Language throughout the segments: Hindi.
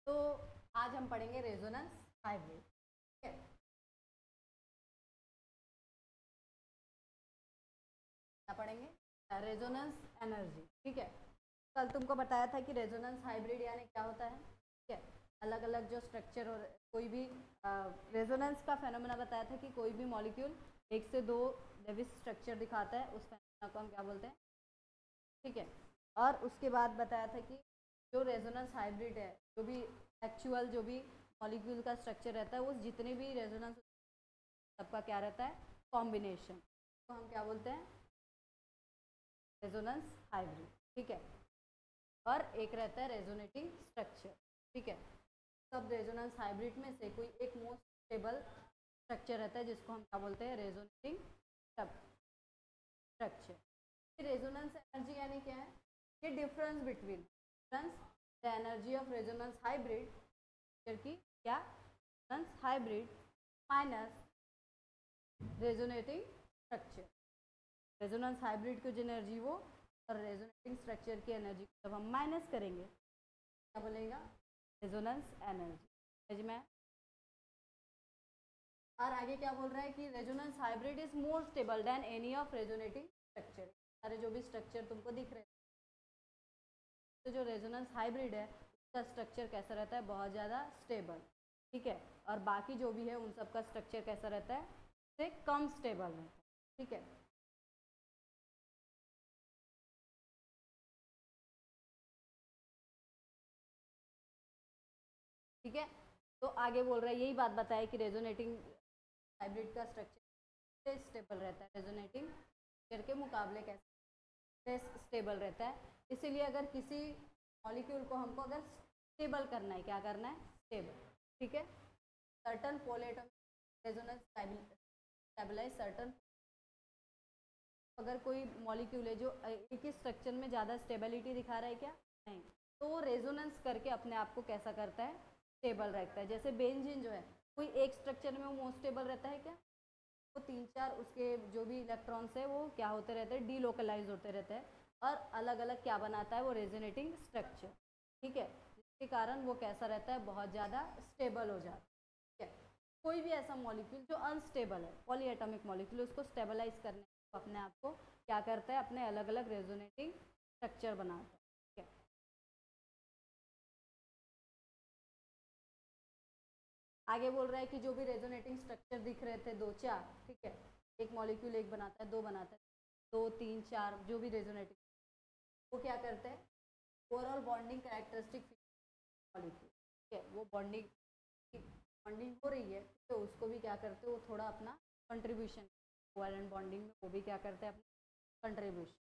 तो आज हम पढ़ेंगे रेजोनेंस हाइब्रिड। ठीक है, क्या पढ़ेंगे? Resonance energy. ठीक है, कल तुमको बताया था कि रेजोनेंस हाइब्रिड यानी क्या होता है। ठीक है, अलग अलग जो स्ट्रक्चर और कोई भी रेजोनेंस का फेनोमेना बताया था कि कोई भी मॉलिक्यूल एक से दो लेविस स्ट्रक्चर दिखाता है, उस फेनोमेना को हम क्या बोलते हैं। ठीक है, और उसके बाद बताया था कि जो रेजोनेंस हाइब्रिड है, जो भी एक्चुअल जो भी मॉलिक्यूल का स्ट्रक्चर रहता है, वो जितने भी रेजोनेंस सबका क्या रहता है, कॉम्बिनेशन, तो हम क्या बोलते हैं, रेजोनेंस हाइब्रिड। ठीक है, और एक रहता है रेजोनेटिंग स्ट्रक्चर। ठीक है, सब रेजोनेंस हाइब्रिड में से कोई एक मोस्ट स्टेबल स्ट्रक्चर रहता है जिसको हम क्या बोलते हैं, रेजोनेटिंग स्ट्रक्चर। रेजोनेंस एनर्जी यानी क्या है, ये difference between the energy of resonance hybrid की क्या, resonance hybrid minus resonating structure. Resonance hybrid की जो एनर्जी वो और रेजोनेटिंग स्ट्रक्चर की एनर्जी जब हम माइनस करेंगे क्या बोलेगा, रेजोनेंस एनर्जी में। और आगे क्या बोल रहा है कि resonance hybrid is more stable then any of resonating structure. सारे जो भी स्ट्रक्चर तुमको दिख रहे हैं, तो जो रेजोनेंस हाइब्रिड है उसका स्ट्रक्चर कैसा रहता है, बहुत ज़्यादा स्टेबल। ठीक है, और बाकी जो भी है उन सब का स्ट्रक्चर कैसा रहता है, से कम स्टेबल रहता है। ठीक है, ठीक है, तो आगे बोल रहा है यही बात बताए कि रेजोनेटिंग हाइब्रिड का स्ट्रक्चर स्टेबल रहता है, रेजोनेटिंग स्ट्रक्चर के मुकाबले कैसे स्टेबल रहता है। इसीलिए अगर किसी मॉलिक्यूल को हमको अगर स्टेबल करना है, क्या करना है, स्टेबल। ठीक है, सर्टन पोलेटोमिक रेजोनेंस स्टेबलाइज सर्टन, अगर कोई मॉलिक्यूल है जो एक ही स्ट्रक्चर में ज़्यादा स्टेबिलिटी दिखा रहा है, क्या नहीं, तो वो रेजोनेंस करके अपने आप को कैसा करता है, स्टेबल रखता है। जैसे बेंजीन जो है, कोई एक स्ट्रक्चर में वो मोस्ट स्टेबल रहता है क्या, वो तीन चार उसके जो भी इलेक्ट्रॉन्स है वो क्या होते रहते हैं, डीलोकलाइज होते रहते हैं, और अलग अलग क्या बनाता है वो, रेजोनेटिंग स्ट्रक्चर। ठीक है, जिसके कारण वो कैसा रहता है, बहुत ज़्यादा स्टेबल हो जाता है। ठीक है, कोई भी ऐसा मॉलिक्यूल जो अनस्टेबल है, पॉलीएटॉमिक मॉलिक्यूल, उसको स्टेबलाइज करने अपने आप को क्या करता है, अपने अलग अलग रेजोनेटिंग स्ट्रक्चर बनाता है। ठीक है, आगे बोल रहा है कि जो भी रेजोनेटिंग स्ट्रक्चर दिख रहे थे दो चार, ठीक है, एक मॉलिक्यूल एक बनाता है, दो बनाता है, दो तीन चार जो भी रेजोनेटिंग, वो क्या करते हैं, ओवरऑल बॉन्डिंग कैरेक्टरिस्टिक मॉलिक्यूल। ठीक है, वो बॉन्डिंग बॉन्डिंग हो रही है तो उसको भी क्या करते हैं, वो थोड़ा अपना कंट्रीब्यूशन, कोवैलेंट बॉन्डिंग में वो भी क्या करते हैं, अपना कंट्रीब्यूशन।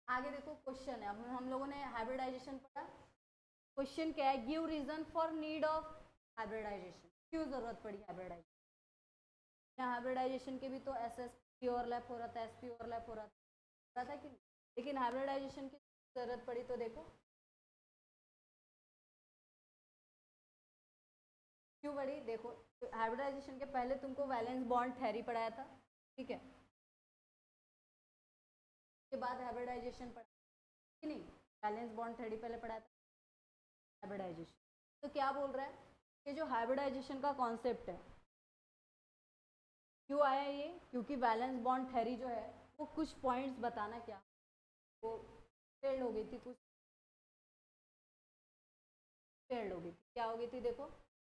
आगे देखो क्वेश्चन है, अब हम लोगों ने हाइब्रिडाइजेशन पढ़ा। क्वेश्चन क्या है, give reason for need of hybridisation, क्यों जरूरत पड़ी हाइब्रिडाइजेशन। हाइब्रिडाइजेशन के भी तो एस एस पी ओवरलैप हो रहा था, एस पी ओवरलैप हो रहा था कि नहीं, लेकिन हाइब्रिडाइजेशन की जरूरत पड़ी तो देखो क्यों पड़ी। देखो हाइब्रिडाइजेशन के पहले तुमको वैलेंस बॉन्ड थ्योरी पढ़ाया था। ठीक है, उसके बाद हाइब्रिडाइजेशन पढ़ा कि नहीं, वैलेंस बॉन्ड थ्योरी पहले पढ़ाया था, हाइब्रिडाइजेशन। तो क्या बोल रहा है, ये जो हाइब्रिडाइजेशन का कॉन्सेप्ट है क्यों आया ये, क्योंकि वैलेंस बॉन्ड थ्योरी जो है वो कुछ पॉइंट्स बताना क्या, वो फेल्ड हो गई थी, कुछ फेल्ड हो गई थी, क्या हो गई थी, देखो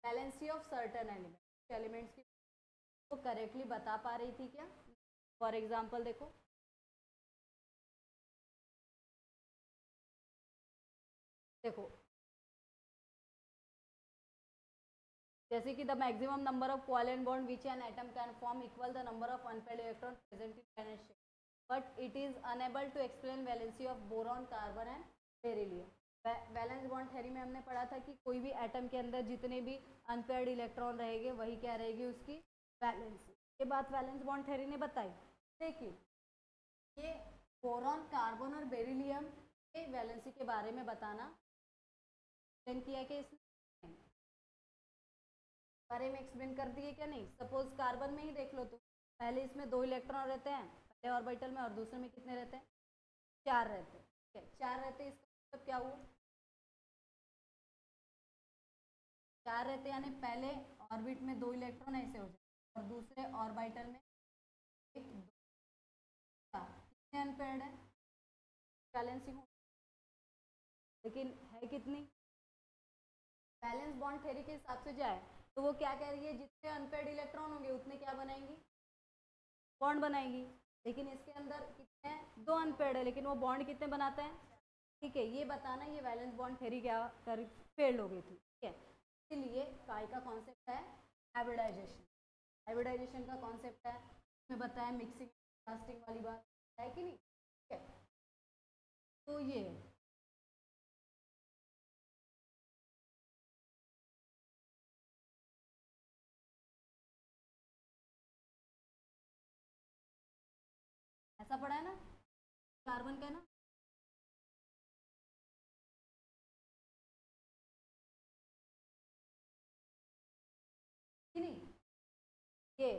वैलेंसी ऑफ सर्टन एलिमेंट्स की वो करेक्टली बता पा रही थी क्या। फॉर एग्जाम्पल देखो, देखो जैसे कि the maximum number of covalent bond which an atom can form equal the number of unpaired electron present in valence shell, but it is unable to explain valency of boron, carbon and beryllium. Valence bond theory में हमने पढ़ा था कि कोई भी एटम के अंदर जितने भी अनपेयर्ड इलेक्ट्रॉन रहेंगे वही क्या रहेगी, उसकी वैलेंसी। ये बात वैलेंस बॉन्ड थ्योरी ने बताई, लेकिन ये बोरॉन, कार्बन और बेरिलियम के वैलेंसी के बारे में बताना किया कि इसने बारे में एक्सप्लेन कर दिए क्या नहीं। सपोज कार्बन में ही देख लो, तो पहले इसमें दो इलेक्ट्रॉन रहते हैं पहले ऑर्बिटल में, और दूसरे में कितने रहते हैं, 4 रहते, ठीक है, 4 रहते, इसका मतलब क्या हुआ, 4 रहते यानी पहले ऑर्बिट में 2 इलेक्ट्रॉन ऐसे हो जाते और दूसरे ऑर्बिटल में 1 2 4, कितने अनपेयर्ड है, बैलेंसिंग हो, लेकिन है कितनी, बैलेंस बॉन्ड थ्योरी के हिसाब से जाए तो वो क्या कह रही है, जितने अनपेयर्ड इलेक्ट्रॉन होंगे उतने क्या बनाएंगी, बॉन्ड बनाएंगी, लेकिन इसके अंदर कितने हैं, 2 अनपेयर्ड है, लेकिन वो बॉन्ड कितने बनाता है, ठीक है, ये बताना, ये वैलेंस बॉन्ड थ्योरी क्या कर फेल हो गई थी, ठीक है, इसीलिए काय का कॉन्सेप्ट है हाइब्रिडाइजेशन, हाइब्रिडाइजेशन का कॉन्सेप्ट है, इसमें बताया मिक्सिंग कास्टिंग वाली बात है कि नहीं, ठीक है, तो ये ऐसा पढ़ा है ना, कार्बन का है ना, कि नहीं, ये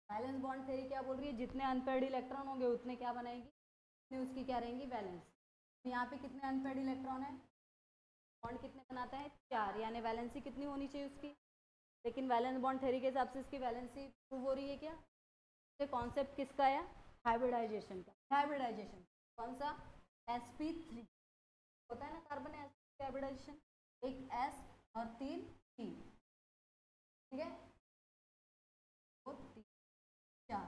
बैलेंस बॉन्ड थ्योरी क्या बोल रही है, जितने अनपेयर्ड इलेक्ट्रॉन होंगे उतने क्या बनाएगी, उतने उसकी क्या रहेंगी, वैलेंस, तो यहाँ पे कितने अनपेयर्ड इलेक्ट्रॉन है, बॉन्ड कितने बनाता है, 4, यानी वैलेंसी कितनी होनी चाहिए उसकी, लेकिन वैलेंस बॉन्ड थ्योरी के हिसाब से इसकी वैलेंसी प्रूव हो रही है क्या, ये कॉन्सेप्ट किसका है, हाइब्रिडाइजेशन का, हाइब्रिडाइजेशन कौन सा, sp3 होता है ना कार्बन हाइब्रिडाइजेशन, एक s और 3 p, ठीक है, 2 3 4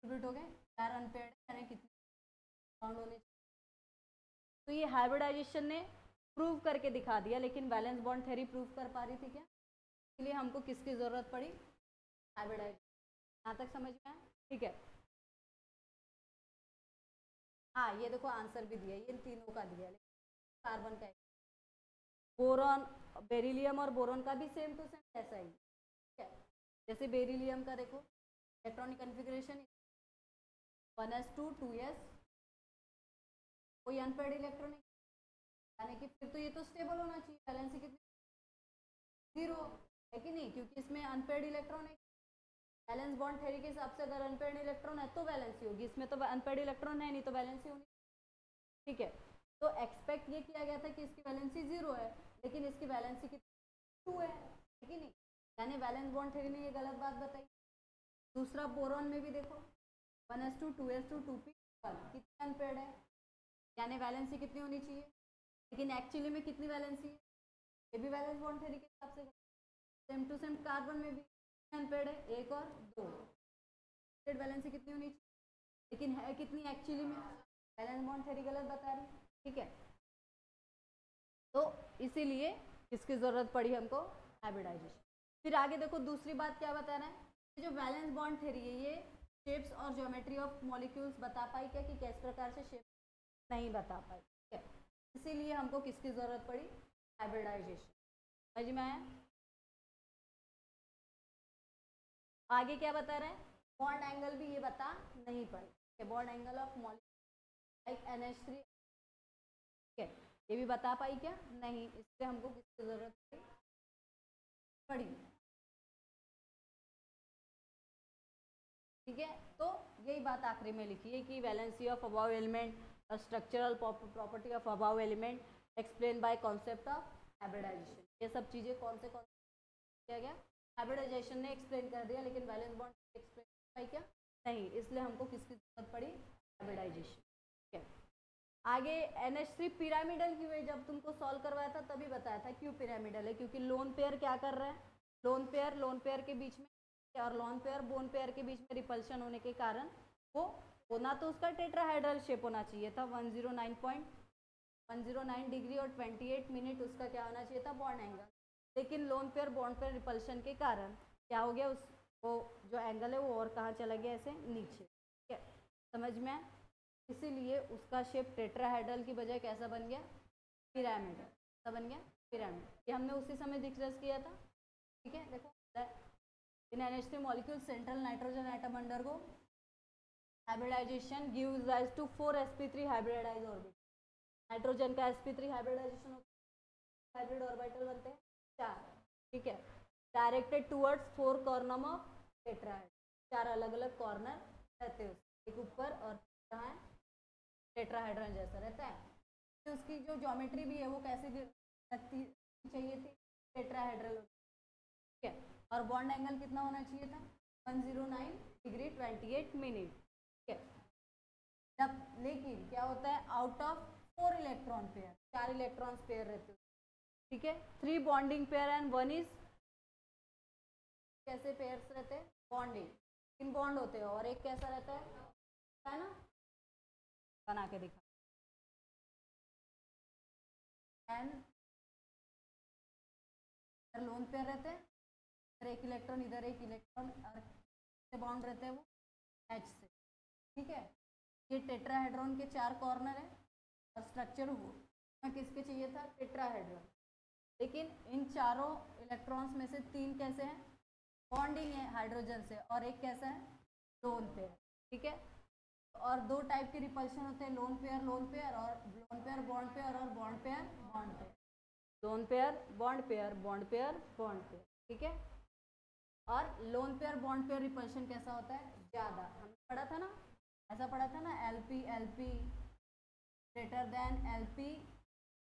डिस्ट्रीब्यूट हो गए, 4 अनपेयर्ड यानी कितने बॉन्ड होने चाहिए, तो ये हाइब्रिडाइजेशन ने प्रूव करके दिखा दिया, लेकिन वैलेंस बॉन्ड थ्योरी प्रूव कर पा रही थी क्या, इसलिए हमको किसकी ज़रूरत पड़ी, हाइब्रिडाइजेशन, यहाँ तक समझ में आया, ठीक है, हाँ ये देखो आंसर भी दिया, ये तीनों का दिया, लेकिन कार्बन का, बोरॉन, बेरिलियम और बोरॉन का भी सेम टू सेम ऐसा ही, ठीक है, जैसे बेरिलियम का देखो इलेक्ट्रॉनिक कन्फिग्रेशन 1s2 2s, कोई अनपेयर्ड इलेक्ट्रॉन, यानी कि फिर तो ये तो स्टेबल होना चाहिए, वैलेंसी कितनी, 0 है कि नहीं, क्योंकि इसमें अनपेयर्ड इलेक्ट्रॉन है, बैलेंस बॉन्ड थ्योरी के हिसाब से अगर अनपेयर्ड इलेक्ट्रॉन है तो वैलेंसी होगी, इसमें तो अनपेयर्ड इलेक्ट्रॉन है नहीं तो वैलेंसी होगी, ठीक है, तो एक्सपेक्ट ये किया गया था कि इसकी वैलेंसी 0 है, लेकिन इसकी वैलेंसी कितनी 2 है कि नहीं, यानी वैलेंस बॉन्ड थ्योरी ने ये गलत बात बताई। दूसरा बोरॉन में भी देखो 1s2 2s2 2p कितने अनपेयर्ड है, यानी वैलेंसी कितनी होनी चाहिए, लेकिन एक्चुअली में कितनी वैलेंसी है, ये भी वैलेंस बॉन्ड थ्योरी के हिसाब से सेम टू सेम, कार्बन में भी अनपेयर्ड है 1 और 2, वैलेंसी कितनी होनी चाहिए, लेकिन है कितनी एक्चुअली में, वैलेंस बॉन्ड थ्योरी गलत बता रही, ठीक है, तो इसीलिए इसकी ज़रूरत पड़ी हमको हाइब्रिडाइजेशन। फिर आगे देखो दूसरी बात क्या बता रहा है, जो वैलेंस बॉन्ड थ्योरी है ये शेप्स और ज्योमेट्री ऑफ मॉलिक्यूल्स बता पाई क्या, कि किस प्रकार से शेप नहीं बता पाई, ठीक है, इसीलिए हमको किसकी ज़रूरत पड़ी, हाइब्रिडाइजेशन, समझ में आया। आगे क्या बता रहे हैं, बॉन्ड एंगल भी ये बता नहीं पाई, bond angle of molecule like NH3, ठीक है, ये भी बता पाई क्या, नहीं, इसलिए हमको किसकी ज़रूरत पड़ी, ठीक है, तो यही बात आखिरी में लिखी है कि valency of above element, structural property of above element explain by concept of hybridisation, ये सब चीज़ें कौन से किया गया, हाइब्रिडाइजेशन ने एक्सप्लेन कर दिया, लेकिन वैलेंस बॉन्ड एक्सप्लेन पाई क्या, नहीं, इसलिए हमको किसकी जरूरत पड़ी, हाइब्रिडाइजेशन, ठीक है। आगे NH3 पिरामिडल की वे जब तुमको सॉल्व करवाया था तभी बताया था क्यों पिरामिडल है, क्योंकि लोन पेयर क्या कर रहा है, लोन पेयर के बीच में और लोन पेयर बोन पेयर के बीच में रिपल्शन होने के कारण वो होना तो उसका टेट्राहाइड्रल शेप होना चाहिए था, 109 डिग्री और 28 मिनट उसका क्या होना चाहिए था, बॉन्ड एंगल, लेकिन lone pair bond pair repulsion के कारण क्या हो गया, उस वो जो एंगल है वो और कहाँ चला गया, ऐसे नीचे, ठीक है, समझ में, इसीलिए उसका शेप टेट्राहाइड्रल की बजाय कैसा बन गया, पिरामिड, कैसा बन गया, पिरामिड, ये हमने उसी समय डिस्कस किया था, ठीक है, देखो in NH3 molecule central nitrogen atom undergo hybridisation gives rise to 4 sp3 hybridise orbit, nitrogen का sp3 हाइब्रिडाइजेशन होता है, हाइब्रिड ऑर्बिटल बनते हैं 4, ठीक है, डायरेक्टेड टूवर्ड्स 4 कॉर्नर ऑफ टेट्राहेड, 4 अलग अलग कॉर्नर रहते हैं, एक ऊपर और कहाँ है टेट्राहेड्रल जैसा रहता है। तो उसकी जो ज्योमेट्री भी है वो कैसे लगती चाहिए थी, टेट्राहेड्रल, ठीक है। और बॉन्ड एंगल कितना होना चाहिए था, 109 डिग्री 28 मिनट, ठीक है। जब लेकिन क्या होता है, out of 4 electron pair, 4 electrons pair रहते हैं, ठीक है। 3 बॉन्डिंग पेयर एंड 1 इज, कैसे पेयर्स रहते हैं, बॉन्डिंग, 3 बॉन्ड होते हैं और एक कैसा रहता है ना, बना के दिखा, एंड लोन पेयर रहते हैं, इधर एक इलेक्ट्रॉन इधर एक इलेक्ट्रॉन, और से बॉन्ड रहते हैं वो H से, ठीक है। ये टेट्राहेड्रॉन के 4 कॉर्नर है और स्ट्रक्चर हो किसके चाहिए था, टेट्राहेड्रॉन। लेकिन इन चारों इलेक्ट्रॉन्स में से 3 कैसे हैं, बॉन्डिंग है हाइड्रोजन से, और एक कैसा है, लोन पेयर, ठीक है। और 2 टाइप के रिपल्शन होते हैं, लोन पेयर और लोन पेयर बॉन्ड पेयर और bond pair bond pair, lone pair bond pair bond pair bond pair, ठीक है। और lone pair bond pair repulsion कैसा होता है, ज़्यादा, हमने पढ़ा था ना, ऐसा पढ़ा था ना, LP LP greater than LP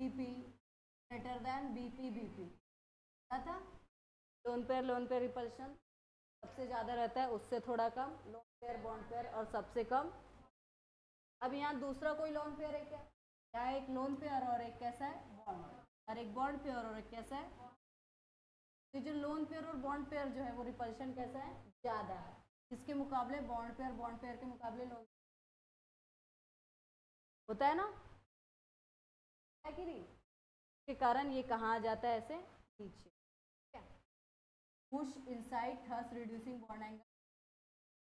BP greater than BP BP, क्या था, लोन पेयर रिपल्शन सबसे ज़्यादा रहता है, उससे थोड़ा कम लोन पेयर बॉन्ड पेयर, और सबसे कम। अब यहाँ दूसरा कोई लोन पेयर है क्या, यहाँ एक लोन पेयर और एक कैसा है, बॉन्ड, और एक बॉन्ड पेयर और एक कैसा है। तो जो लोन पेयर और बॉन्ड पेयर जो है वो रिपल्शन कैसा है, ज़्यादा है, इसके मुकाबले बॉन्ड पेयर के मुकाबले लोन होता है ना, है कि नहीं, के कारण ये कहाँ आ जाता है, ऐसे नीचे, ठीक है। Push inside thus reducing bond angle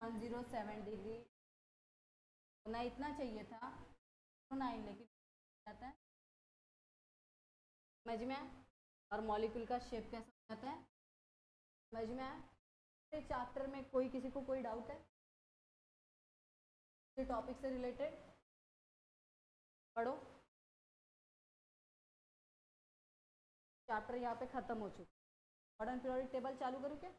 107 degree, होना इतना चाहिए था 9, लेकिन जाता है, समझ में आया। और मॉलिक्यूल का शेप कैसा हो जाता है, समझ में आया। चैप्टर में कोई किसी को कोई डाउट है, ये टॉपिक से रिलेटेड पढ़ो, चैप्टर यहाँ पे खत्म हो चुका है। मॉडर्न पीरियोडिक टेबल चालू करूँ क्या।